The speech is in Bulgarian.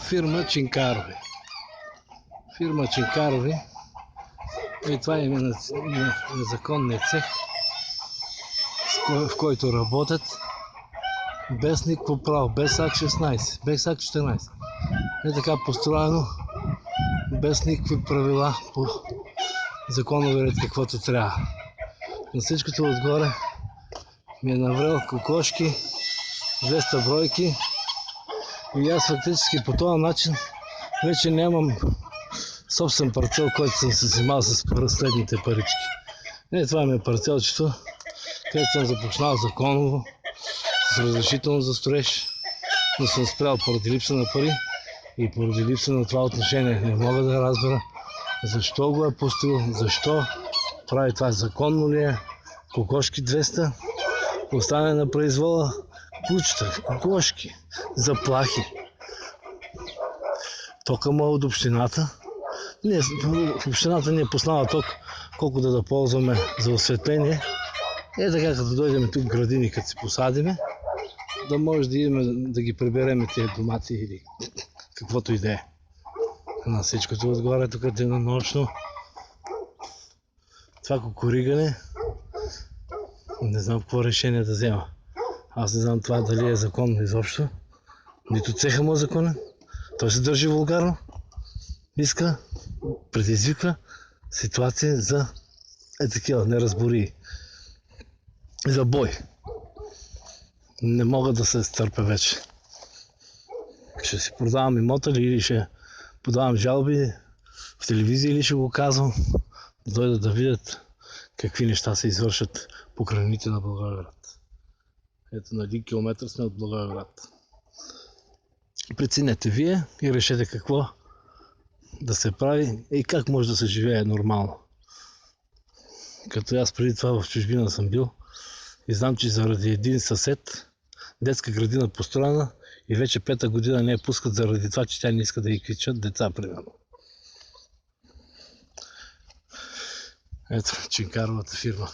Фирма Чинкарови. Фирма Чинкарови. И това е незаконният цех, в който работят без никакво право, без акт 16, без акт 14. Е така построено, без никакви правила по законови ред, каквото трябва. На всичкото отгоре ми е наврел кокошки, 200 бройки и аз фактически по този начин вече нямам собствен парцел, който съм се взимал с следните парички. Това ми е парцелчето, където съм започнал законово, с разрешително за строеж, но съм спрял поради липса на пари и поради липса на това отношение. Не мога да разбера защо го е пустил, защо прави това, законно ли е. Кокошки 200, остане на произвола, кучета, кокошки, заплахи. Тока му от общината. Общината ни е поснала ток, колко да ползваме за осветление. Така, като дойдем тук в градини, като се посадиме, да може да идем да ги прибереме тези домати или каквото и да е. На всичкото отгоре, тук денонощно. Това кукуригане, не знам какво решение да взема. Аз не знам това дали е законно изобщо. Нито цеха му е законен. Той се държи вулгарно. Иска, предизвиква ситуация за такива неразбории. За бой. Не мога да се стърпя вече. Ще си продавам имота ли, или ще подавам жалби в телевизия, или ще го казвам, да дойдат да видят какви неща се извършат по краните на Благоевград. Ето на 1 километър сме от Благоевград. Преценете вие и решете какво да се прави и как може да се живее нормално. Като аз преди това в чужбина съм бил и знам, че заради един съсед детска градина построена и вече 5-та година не я пускат заради това, че тя не иска да й кричат деца, примерно. Ето, Чинкаровата фирма.